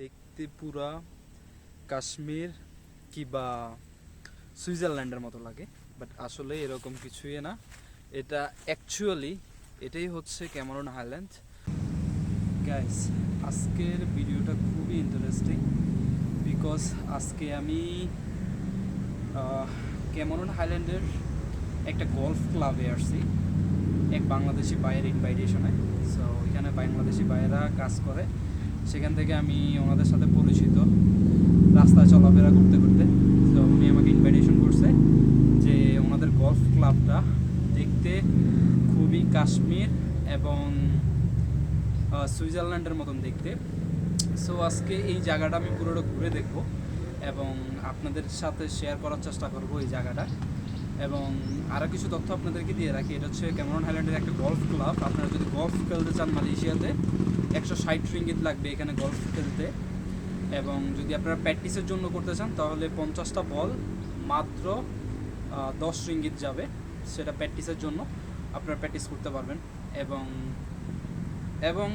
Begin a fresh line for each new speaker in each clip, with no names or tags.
দেখতে পুরা কাশ্মীর কিবা সুইজারল্যান্ডের মতো লাগে, বাট আসলে এরকম কিছুই না। এটা অ্যাকচুয়ালি এটাই হচ্ছে ক্যামেরন হাইল্যান্ড। গাইস, আজকের ভিডিওটা খুবই ইন্টারেস্টিং বিকজ আজকে আমি ক্যামেরন হাইল্যান্ডের একটা গলফ ক্লাবে আসছি এক বাংলাদেশি ভাইয়ের ইনভাইটেশনে। সো এখানে বাংলাদেশি ভাইয়েরা কাজ করে, সেখান থেকে আমি ওনাদের সাথে পরিচিত রাস্তায় চলাফেরা করতে করতে। তো উনি আমাকে ইনভাইটেশন করছে যে ওনাদের গলফ ক্লাবটা দেখতে খুবই কাশ্মীর এবং সুইজারল্যান্ডের মতন দেখতে। সো আজকে এই জায়গাটা আমি পুরোটা ঘুরে দেখব এবং আপনাদের সাথে শেয়ার করার চেষ্টা করব এই জায়গাটা। এবং আরও কিছু তথ্য আপনাদেরকে দিয়ে রাখি, এটা হচ্ছে ক্যামেরন হাইল্যান্ডের একটা গলফ ক্লাব। আপনারা যদি গলফ খেলতে চান মালয়েশিয়াতে 160 রিঙ্গিত লাগবে এখানে গলফ খেলতে। এবং যদি আপনারা প্র্যাকটিসের জন্য করতে চান তাহলে 50টা বল মাত্র 10 রিঙ্গিত যাবে, সেটা প্র্যাকটিসের জন্য আপনারা প্র্যাকটিস করতে পারবেন। এবং এবং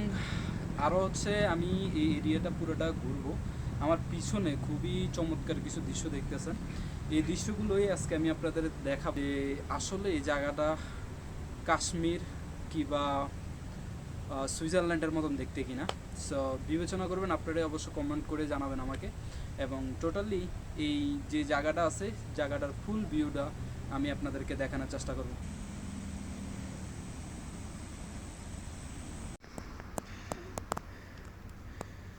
আরও হচ্ছে আমি এই এরিয়াটা পুরোটা ঘুরবো। আমার পিছনে খুবই চমৎকার কিছু দৃশ্য দেখতেছেন, এই দৃশ্যগুলোই আজকে আমি আপনাদের দেখাবো যে আসলে এই জায়গাটা কাশ্মীর কিবা সুইজারল্যান্ডের মতন দেখতে কিনা। সো বিবেচনা করবেন, আপনারা অবশ্য কমেন্ট করে জানাবেন আমাকে। এবং টোটালি এই যে জায়গাটা আছে, জায়গাটার ফুল ভিউটা আমি আপনাদেরকে দেখানোর চেষ্টা করব।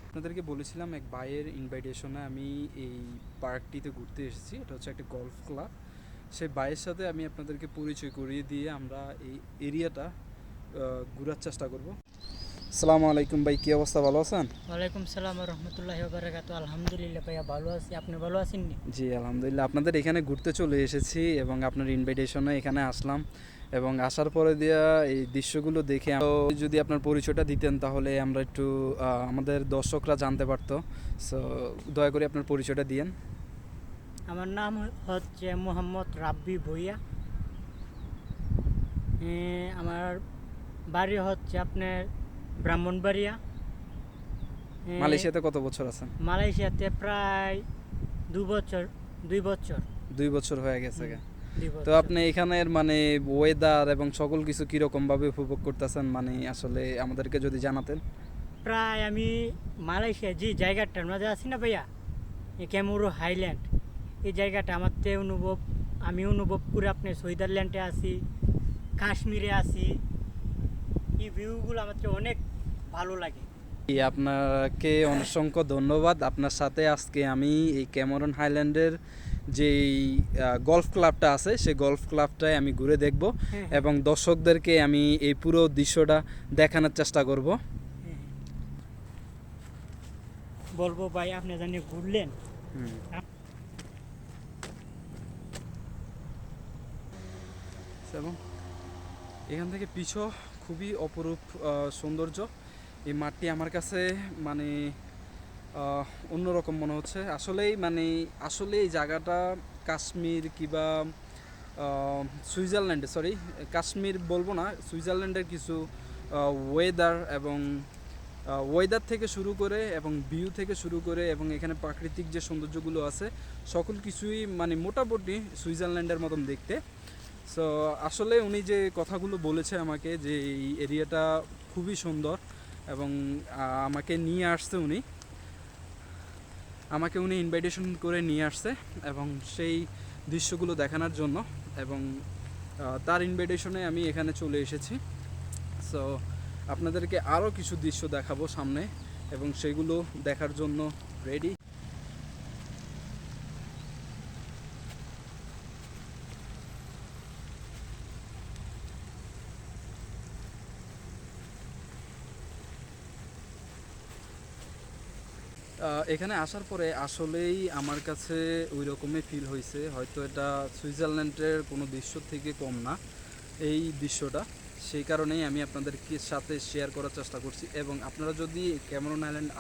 আপনাদেরকে বলেছিলাম এক ভাইয়ের ইনভাইটেশনে আমি এই পার্কটিতে ঘুরতে এসেছি। এটা হচ্ছে একটা গলফ ক্লাব। সেই ভাইয়ের সাথে আমি আপনাদেরকে পরিচয় করিয়ে দিয়ে আমরা এই এরিয়াটা ঘোরার চেষ্টা করব। আসসালামু আলাইকুম ভাই, কী অবস্থা, ভালো আছেন?
ওয়ালাইকুম সালাম রহমতুল্লাহি ওয়া বারাকাতুহু। আলহামদুলিল্লাহ ভাইয়া, ভালো আছি। আপনি ভালো আছেন নি?
জি আলহামদুলিল্লাহ, আপনাদের এখানে ঘুরতে চলে এসেছি এবং আপনার ইনভাইটেশনে এখানে আসলাম। এবং আসার পরে দিয়া এই দৃশ্যগুলো দেখে যদি আপনার পরিচয়টা দিতেন তাহলে আমরা একটু আমাদের দর্শকরা জানতে পারতো। সো দয়া করে আপনার পরিচয়টা দিয়েন।
আমার নাম হচ্ছে মোহাম্মদ রাব্বি ভুইয়া। আমার বাড়ি হচ্ছে আপনার ব্রাহ্মণবাড়িয়া।
মালয়েশিয়াতে কত বছর আছেন?
মালয়েশিয়াতে প্রায় 2 বছর।
2 বছর হয়ে গেছে।
2
তো
বছর।
আপনি এখানের মানে ওয়েদার এবং সকল কিছু কীরকম ভাবে উপভোগ করতেছেন, মানে আসলে আমাদেরকে যদি জানাতেন।
প্রায় আমি মালয়েশিয়া যে জায়গাটার মাঝে আছি না ভাইয়া, ক্যামেরন হাইল্যান্ড, এই জায়গাটা আমি অনুভব করে আপনার সুইজারল্যান্ডে আছি, কাশ্মীরে আছি। এই ভিউগুলো আমার অনেক ভালো লাগে।
আপনাকে অসংখ্য ধন্যবাদ। আপনার সাথে আজকে আমি এই ক্যামেরন হাইল্যান্ডের যেই গলফ ক্লাবটা আছে সেই গলফ ক্লাবটায় আমি ঘুরে দেখব এবং দর্শকদেরকে আমি এই পুরো দৃশ্যটা দেখানোর চেষ্টা করব।
বলবো ভাই, আপনি জানি ঘুরলেন।
এবং এখান থেকে পিছু খুবই অপরূপ সৌন্দর্য। এই মাঠটি আমার কাছে মানে অন্যরকম মনে হচ্ছে। আসলে এই জায়গাটা কাশ্মীর কিবা সুইজারল্যান্ডে, কাশ্মীর বলবো না, সুইজারল্যান্ডের কিছু ওয়েদার থেকে শুরু করে এবং ভিউ থেকে শুরু করে এবং এখানে প্রাকৃতিক যে সৌন্দর্যগুলো আছে সকল কিছুই মানে মোটামুটি সুইজারল্যান্ডের মতন দেখতে। সো আসলে উনি যে কথাগুলো বলেছে আমাকে যে এই এরিয়াটা খুবই সুন্দর এবং আমাকে উনি ইনভাইটেশন করে নিয়ে আসছে এবং সেই দৃশ্যগুলো দেখানোর জন্য। এবং তার ইনভাইটেশনে আমি এখানে চলে এসেছি। সো আপনাদেরকে আরও কিছু দৃশ্য দেখাবো সামনে এবং সেগুলো দেখার জন্য রেডি। এখানে আসার পরে আসলেই আমার কাছে ওই রকমই ফিল হয়েছে, হয়তো এটা সুইজারল্যান্ডের কোনো দৃশ্য থেকে কম না এই দৃশ্যটা। সেই কারণেই আমি আপনাদেরকে সাথে শেয়ার করার চেষ্টা করছি। এবং আপনারা যদি ক্যামেরন আইল্যান্ড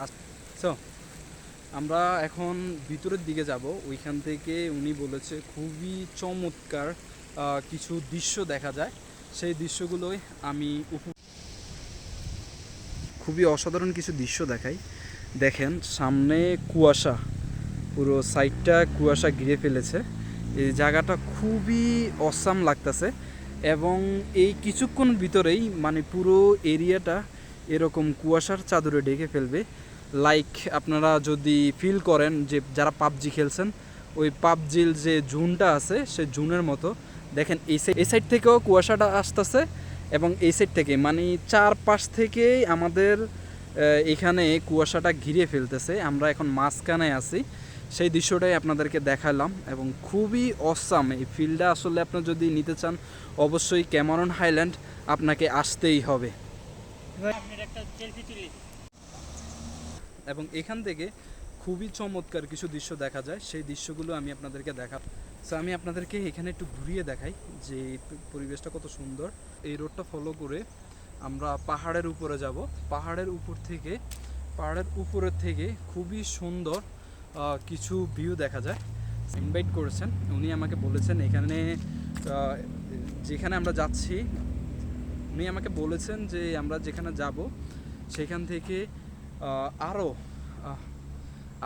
আমরা এখন ভিতরের দিকে যাব। ওইখান থেকে উনি বলেছে খুবই চমৎকার কিছু দৃশ্য দেখা যায়, সেই দৃশ্যগুলোই আমি খুবই অসাধারণ কিছু দৃশ্য দেখাই। দেখেন সামনে কুয়াশা, পুরো সাইডটা কুয়াশা ঘিরে ফেলেছে। এই জায়গাটা খুবই অসাম লাগতেছে এবং এই কিছুক্ষণ ভিতরেই মানে পুরো এরিয়াটা এরকম কুয়াশার চাদরে ঢেকে ফেলবে। লাইক আপনারা যদি ফিল করেন যে যারা পাবজি খেলছেন, ওই পাবজির যে জুনটা আছে সে জুনের মতো দেখেন এই সাইড থেকেও কুয়াশাটা আসতেছে এবং এই সাইড থেকে মানে চারপাশ থেকেই আমাদের এখানে কুয়াশাটা ঘিরে ফেলতেছে। আমরা এখন মাঝখানে আছি, সেই দৃশ্যটাই আপনাদেরকে দেখালাম এবং খুবই অসাম এই ফিল্ডটা। আসলে আপনারা যদি নিতে চান অবশ্যই ক্যামেরন হাইল্যান্ড আপনাকে আসতেই হবে।
আপনার একটা সেলফি তুলি।
এবং এখান থেকে খুবই চমৎকার কিছু দৃশ্য দেখা যায়, সেই দৃশ্যগুলো আমি আপনাদেরকে দেখাবো। সো আমি আপনাদেরকে এখানে একটু ঘুরিয়ে দেখাই যে পরিবেশটা কত সুন্দর। এই রোডটা ফলো করে আমরা পাহাড়ের উপরে যাব। পাহাড়ের উপরের থেকে খুবই সুন্দর কিছু ভিউ দেখা যায়। ইনভাইট করেছেন, উনি আমাকে বলেছেন এখানে যেখানে আমরা যাচ্ছি, উনি আমাকে বলেছেন যে আমরা যেখানে যাব সেখান থেকে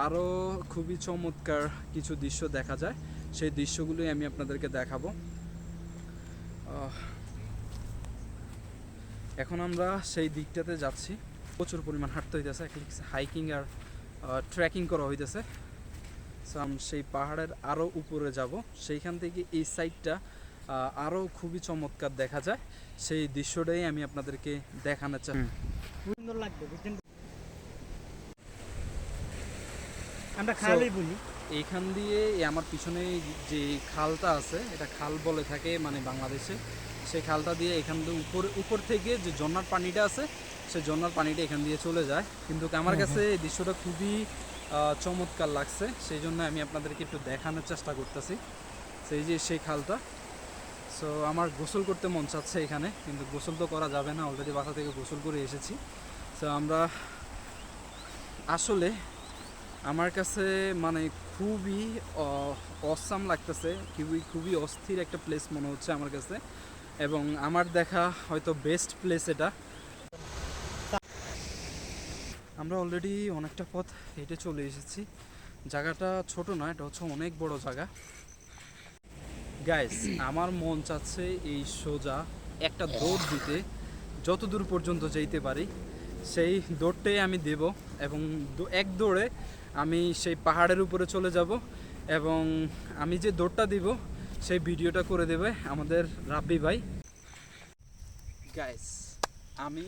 আরও খুবই চমৎকার কিছু দৃশ্য দেখা যায়। সেই দৃশ্যগুলোই আমি আপনাদেরকে দেখাবো। এখন আমরা সেই দিকটাতে যাচ্ছি। প্রচুর পরিমাণ হাঁটতে হইতেছে, হাইকিং আর ট্রেকিং করা হইতেছে। সো সেই পাহাড়ের আরও উপরে যাব, সেইখান থেকে এই সাইডটা আরও খুবই চমৎকার দেখা যায়। সেই দৃশ্যটাই আমি আপনাদেরকে দেখানোর চাই।
সুন্দর লাগবে বুঝছেন। আমরা খালেই বলি।
এইখান দিয়ে আমার পিছনে যে খালটা আছে, এটা খাল বলে থাকে মানে বাংলাদেশে। সেই খালটা দিয়ে এখান দিয়ে উপর থেকে যে ঝর্ণার পানিটা আছে, সেই ঝর্ণার পানিটা এখান দিয়ে চলে যায়। কিন্তু আমার কাছে এই দৃশ্যটা খুবই চমৎকার লাগছে, সেই জন্য আমি আপনাদেরকে একটু দেখানোর চেষ্টা করতেছি। সেই খালটা। সো আমার গোসল করতে মন চাচ্ছে এখানে, কিন্তু গোসল তো করা যাবে না, অলরেডি বাসা থেকে গোসল করে এসেছি। সো আমরা আসলে আমার কাছে মানে খুবই অসাম লাগতেছে, খুবই অস্থির একটা প্লেস মনে হচ্ছে আমার কাছে, এবং আমার দেখা হয়তো বেস্ট প্লেস এটা। আমরা অলরেডি অনেকটা পথ হেঁটে চলে এসেছি। জায়গাটা ছোট না, এটা হচ্ছে অনেক বড় জায়গা। গাইস, আমার মন চাচ্ছে এই সোজা একটা দৌড় দিতে, যত দূর পর্যন্ত যেতে পারি সেই দৌড়টাই আমি দেব এবং এক দৌড়ে আমি সেই পাহাড়ের উপরে চলে যাব এবং আমি যে দৌড়টা দিব সেই ভিডিওটা করে দেবে আমাদের রাব্বি ভাই। গাইস, আমি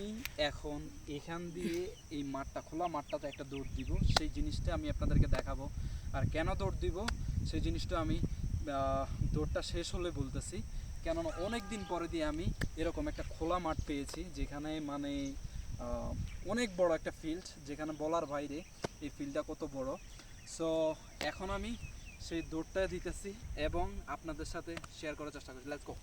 এখন এখান দিয়ে এই মাঠটা, খোলা মাঠটাতে একটা দৌড় দিব, সেই জিনিসটা আমি আপনাদেরকে দেখাবো। আর কেন দৌড় দিব সেই জিনিসটা আমি দৌড়টা শেষ হলে বলতেছি। কেননা অনেক দিন পরে দিয়ে আমি এরকম একটা খোলা মাঠ পেয়েছি, যেখানে মানে অনেক বড় একটা ফিল্ড, যেখানে বলার বাইরে এই ফিল্ডটা কত বড়। সো এখন আমি সেই দৌড়টা দিতেছি এবং আপনাদের সাথে শেয়ার করার চেষ্টা করছি। Let's go.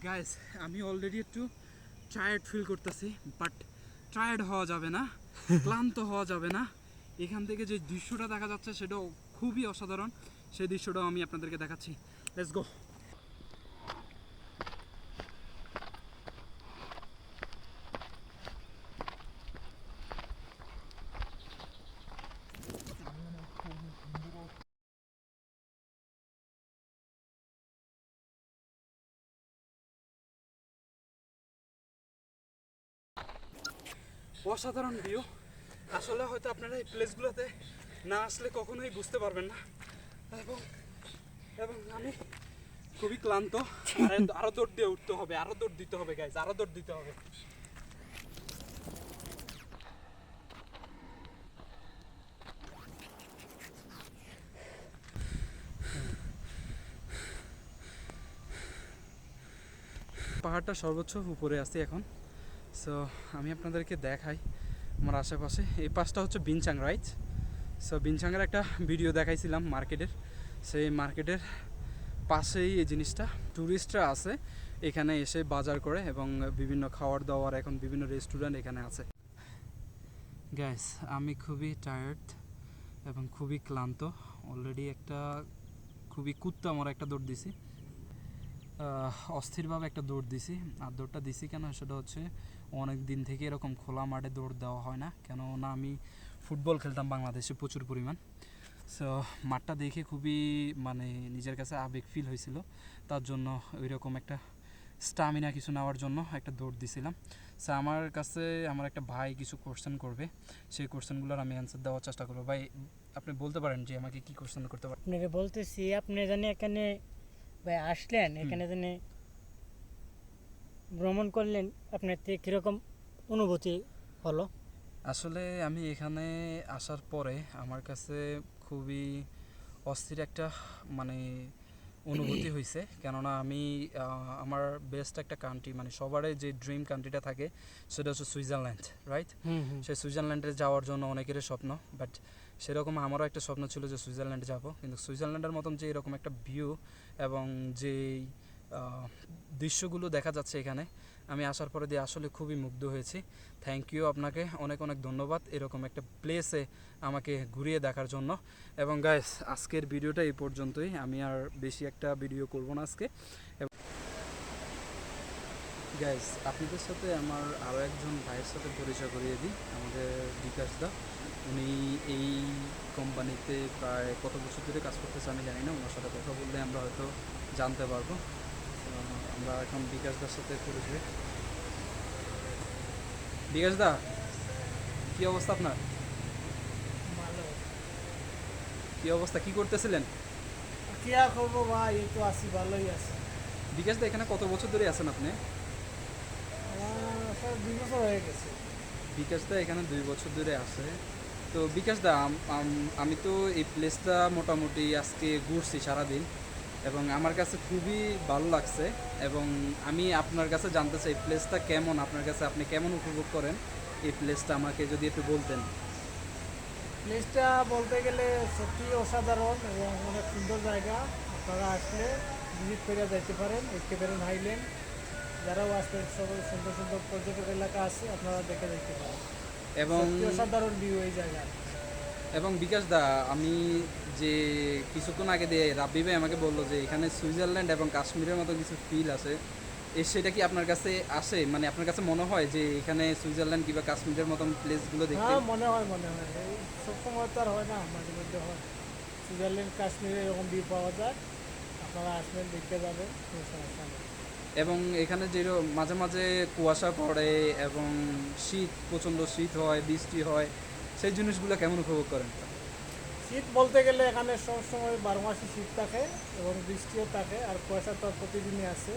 গাইস, আমি অলরেডি একটু টায়ার্ড ফিল করতেছি, বাট টায়ার্ড হওয়া যাবে না, ক্লান্ত হওয়া যাবে না। এখান থেকে যে দৃশ্যটা দেখা যাচ্ছে সেটাও খুবই অসাধারণ, সেই দৃশ্যটাও আমি আপনাদেরকে দেখাচ্ছি। Let's go. অসাধারণ ভিউ। আসলে হয়তো আপনারা এই প্লেসগুলোতে না আসলে কখনোই বুঝতে পারবেন না। এবং এবং আমি খুবই ক্লান্ত, আরো দৌড় দিয়ে উঠতে হবে, আরো দৌড় দিতে হবে গাইজ, আরো দৌড় দিতে হবে। পাহাড়টা সর্বোচ্চ উপরে আছি এখন। সো আমি আপনাদেরকে দেখাই আমার আশেপাশে। এই পাশটা হচ্ছে বিনচাং রাইট। সো বিনচাংয়ের একটা ভিডিও দেখাইছিলাম মার্কেটের, সেই মার্কেটের পাশেই এই জিনিসটা। ট্যুরিস্টরা আছে এখানে এসে বাজার করে এবং বিভিন্ন খাওয়ার দাওয়ার, এখন বিভিন্ন রেস্টুরেন্ট এখানে আছে। গ্যাস, আমি খুবই টায়ার্ড এবং খুবই ক্লান্ত। অলরেডি একটা খুবই কুত্তা মরা একটা দৌড় দিছি, অস্থিরভাবে একটা দৌড় দিছি। আর দৌড়টা দিছি কেন, সেটা হচ্ছে অনেক দিন থেকে এরকম খোলা মাঠে দৌড় দেওয়া হয় না, কেননা আমি ফুটবল খেলতাম বাংলাদেশে প্রচুর পরিমাণ। সো মাঠটা দেখে খুবই মানে নিজের কাছে আবেগ ফিল হয়েছিল, তার জন্য ওই রকম একটা স্টামিনা কিছু নেওয়ার জন্য একটা দৌড় দিছিলাম। সো আমার কাছে আমার একটা ভাই কিছু কোশ্চেন করবে, সেই কোশ্চেনগুলোর আমি অ্যান্সার দেওয়ার চেষ্টা করবো। ভাই, আপনি বলতে পারেন যে আমাকে কি কোশ্চেন করতে পারেন?
আপনাকে বলতেছি, আপনি জানি এখানে ভাই আসলেন, এখানে জানি ভ্রমণ করলেন, আপনার থেকে কীরকম অনুভূতি হলো?
আসলে আমি এখানে আসার পরে আমার কাছে খুবই অস্থির একটা মানে অনুভূতি হয়েছে, কেননা আমি আমার বেস্ট একটা কান্ট্রি, মানে সবারই যে ড্রিম কান্ট্রিটা থাকে সেটা হচ্ছে সুইজারল্যান্ড, রাইট? সেই সুইজারল্যান্ডে যাওয়ার জন্য অনেকেরই স্বপ্ন, বাট সেরকম আমারও একটা স্বপ্ন ছিল যে সুইজারল্যান্ডে যাব, কিন্তু সুইজারল্যান্ডের মতন যে এরকম একটা ভিউ এবং যেই দৃশ্যগুলো দেখা যাচ্ছে এখানে, আমি আসার পরে দিয়ে আসলে খুবই মুগ্ধ হয়েছি। থ্যাংক ইউ, আপনাকে অনেক অনেক ধন্যবাদ এরকম একটা প্লেসে আমাকে ঘুরিয়ে দেখার জন্য। এবং গাইস, আজকের ভিডিওটা এই পর্যন্তই, আমি আর বেশি একটা ভিডিও করব না আজকে। গাইস, আপনাদের সাথে আমার আরও একজন ভাইয়ের সাথে পরিচয় করিয়ে দিই, আমাদের বিকাশ দা। উনি এই কোম্পানিতে প্রায় কত বছর ধরে কাজ করতেছে আমি জানি না, ওনার সাথে কথা বললে আমরা হয়তো জানতে পারবো। তো আমরা এখন বিকাশ দার সাথে পরিচয়। বিকাশ দা, কী অবস্থা আপনার?
ভালো।
কী অবস্থা, কী করতেছিলেন?
কি আর করবো ভাই, এই তো আছি, ভালোই আছি।
বিকাশ দা, এখানে কত বছর ধরে আছেন আপনি?
আমার 2 বছর হয়ে গেছে।
বিকাশ দা এখানে 2 বছর ধরে আছে। তো বিকাশ দা, আমি তো এই প্লেসটা মোটামুটি আজকে ঘুরছি সারাদিন এবং আমার কাছে খুবই ভালো লাগছে, এবং আমি আপনার কাছে জানতে চাই প্লেসটা কেমন আপনার কাছে, আপনি কেমন উপভোগ করেন এই প্লেসটা, আমাকে যদি একটু বলতেন।
প্লেসটা বলতে গেলে সত্যি অসাধারণ এবং অনেক সুন্দর জায়গা। আপনারা আসলে ভিজিট করে যেতে পারেন। ক্যামেরুন হাইল্যান্ড যারাও আসবেন, সব সুন্দর সুন্দর পর্যটক এলাকা আছে, আপনারা দেখে দেখতে পারেন।
এবং
সত্যি অসাধারণ ভিউ এই জায়গায়।
এবং বিকাশ দা, আমি যে কিছুক্ষণ আগে দিয়ে রাব্বি ভাই আমাকে বললো যে এখানে সুইজারল্যান্ড এবং কাশ্মীরের মতো কিছু ফিল আছে, সেটা কি আপনার কাছে আসে? মানে আপনার কাছে মনে হয় যে এখানে সুইজারল্যান্ড কিংবা কাশ্মীরের মতন প্লেসগুলো দেখতে?
হ্যাঁ, মনে হয় মনে হয়। এই সবসময় তো আর হয় না, মাঝে মধ্যে হয়। সুইজারল্যান্ড কাশ্মীরে এরকম ভিউ পাওয়া যায়, আপনারা আসবেন, দেখতে যাবেন, কোনো সমস্যা নেই।
এবং এখানে যে মাঝে মাঝে কুয়াশা পড়ে এবং শীত, প্রচণ্ড শীত হয়, বৃষ্টি হয়, সেই জিনিসগুলো কেমন উপভোগ করেন?
শীত বলতে গেলে এখানে সবসময় 12 মাসই শীত থাকে এবং বৃষ্টিও থাকে, আর কুয়াশা তো প্রতিদিনই আছে,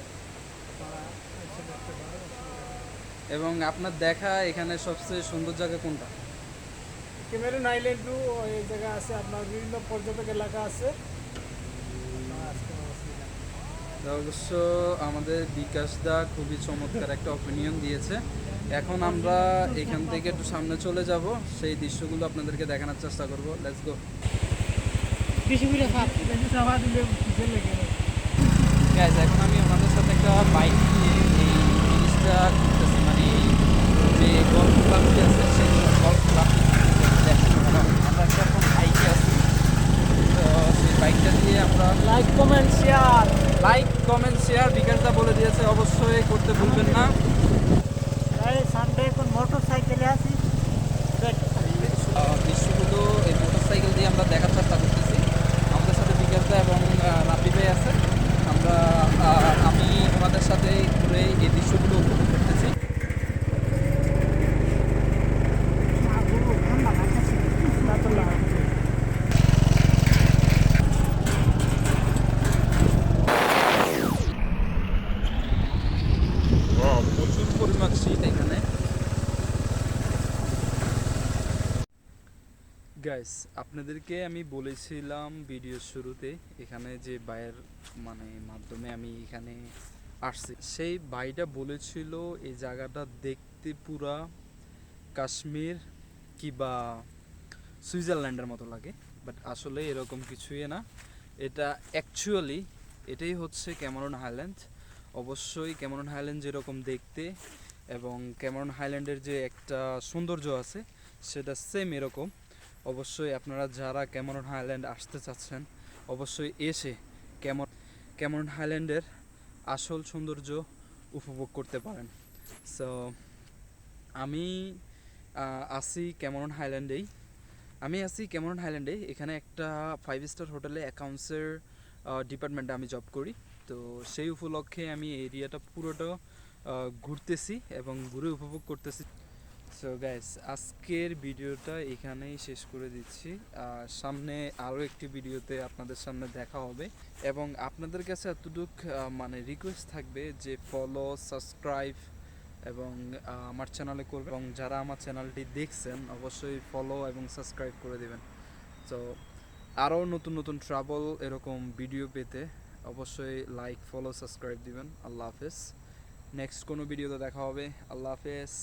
আপনারা এসে দেখতে পারেন, অসুবিধা নেই।
এবং আপনার দেখা এখানে সবচেয়ে সুন্দর জায়গা কোনটা?
ক্যামেরুন আইল্যান্ডও এই জায়গা আছে, আপনার বিভিন্ন পর্যটক এলাকা আছে, আপনারা আসতে পারেন, অসুবিধা নেই।
তো অবশ্য আমাদের বিকাশ দা খুবই চমৎকার একটা অপিনিয়ন দিয়েছে। এখন আমরা এখান থেকে একটু সামনে চলে যাব, সেই দৃশ্যগুলো আপনাদেরকে দেখানোর চেষ্টা করব। Let's go guys. এখন আমি ওনাদের সাথে একটা বাইক নিয়ে এই জিনিসটা করতেছি, মানে যে গল্ফ ক্লাবটি আছে সেই গল্ফ ক্লাবটি আমরা একটা বাইকে আছি। তো সেই বাইকটা দিয়ে আমরা
লাইক কমেন্ট শেয়ার
বিকাশ দা বলে দিয়েছে, অবশ্যই করতে ভুলবেন না।
সানডে এখন মোটর সাইকেলে আছি,
দৃশ্যগুলো এই মোটরসাইকেল দিয়ে আমরা দেখার চেষ্টা করতেছি। আমাদের সাথে বিকাশ দা এবং রাব্বি ভাই আছে, আমি ওনাদের সাথে ঘুরে এই দৃশ্যগুলো উপভোগ করতেছি। প্রচুর পরিমাণ শীত এখানে। গাইস, আপনাদেরকে আমি বলেছিলাম ভিডিওর শুরুতে এখানে যে ভাইয়ের মানে মাধ্যমে আমি এখানে আসছি, সেই ভাইটা বলেছিল এই জায়গাটা দেখতে পুরা কাশ্মীর কিংবা সুইজারল্যান্ডের মতো লাগে, বাট আসলে এরকম কিছুই না। এটা অ্যাকচুয়ালি এটাই হচ্ছে ক্যামেরুন হাইল্যান্ড। অবশ্যই ক্যামেরন হাইল্যান্ড যেরকম দেখতে এবং ক্যামেরন হাইল্যান্ডের যে একটা সৌন্দর্য আছে সেটা সেম এরকম। অবশ্যই আপনারা যারা ক্যামেরন হাইল্যান্ড আসতে চাচ্ছেন অবশ্যই এসে ক্যামেরন হাইল্যান্ডের আসল সৌন্দর্য উপভোগ করতে পারেন। সো আমি আছি ক্যামেরন হাইল্যান্ডেই। এখানে একটা 5 স্টার হোটেলে অ্যাকাউন্টসের ডিপার্টমেন্টে আমি জব করি। তো সেই উপলক্ষে আমি এরিয়াটা পুরোটা ঘুরতেছি এবং ঘুরে উপভোগ করতেছি। সো গাইস, আজকের ভিডিওটা এখানেই শেষ করে দিচ্ছি। সামনে আরও একটি ভিডিওতে আপনাদের সামনে দেখা হবে এবং আপনাদের কাছে এতটুক মানে রিকোয়েস্ট থাকবে যে ফলো, সাবস্ক্রাইব এবং আমার চ্যানেলে করবে, এবং যারা আমার চ্যানেলটি দেখছেন অবশ্যই ফলো এবং সাবস্ক্রাইব করে দেবেন। তো আরও নতুন নতুন ট্রাভেল এরকম ভিডিও পেতে অবশ্যই লাইক, ফলো, সাবস্ক্রাইব দিবেন। আল্লাহ হাফেজ। নেক্সট কোনো ভিডিওতে দেখা হবে। আল্লাহ হাফেজ।